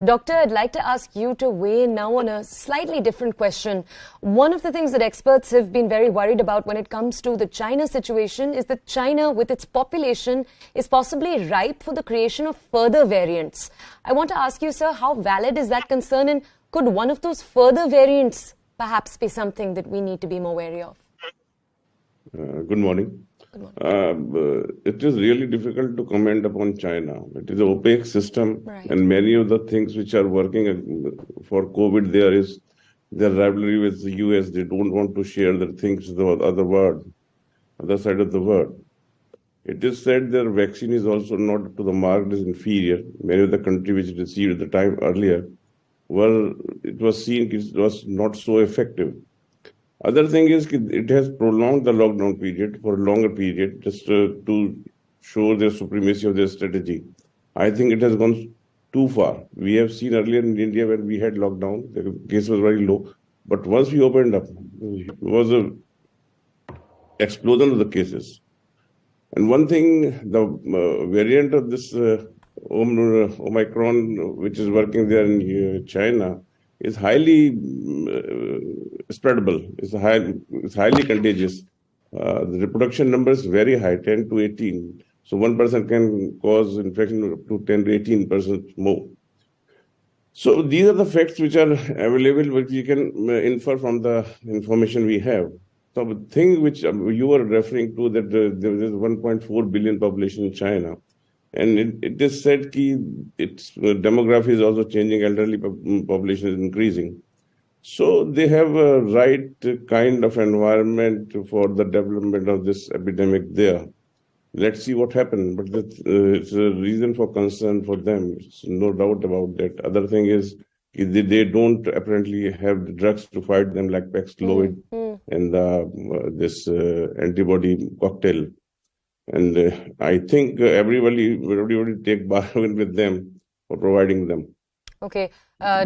Doctor, I'd like to ask you to weigh in now on a slightly different question. One of the things that experts have been very worried about when it comes to the China situation is that China, with its population, is possibly ripe for the creation of further variants. I want to ask you, sir, how valid is that concern, and could one of those further variants perhaps be something that we need to be more wary of? Good morning. It is really difficult to comment upon China. It is an opaque system, Right. and many of the things which are working for COVID, there is their rivalry with the US. They don't want to share their things with the other side of the world. It is said their vaccine is also not to the mark, it is inferior. Many of the countries which received at the time earlier, it was seen it was not so effective. Other thing is it has prolonged the lockdown period for a longer period just to show the supremacy of their strategy. I think it has gone too far. We have seen earlier in India when we had lockdown, the case was very low. But once we opened up, it was an explosion of the cases. And one thing, the variant of this Omicron, which is working there in China, is highly spreadable. It's highly contagious. The reproduction number is very high, 10 to 18. So one person can cause infection up to 10 to 18% more. So these are the facts which are available, which we can infer from the information we have. So the thing which you were referring to, that there is 1.4 billion population in China. And it is said that its demography is also changing, elderly population is increasing. So they have a right kind of environment for the development of this epidemic there. Let's see what happens. But it's a reason for concern for them. It's no doubt about that. Other thing is they don't apparently have the drugs to fight them like Paxlovid and this antibody cocktail. And I think everybody take bargain with them for providing them. Okay. But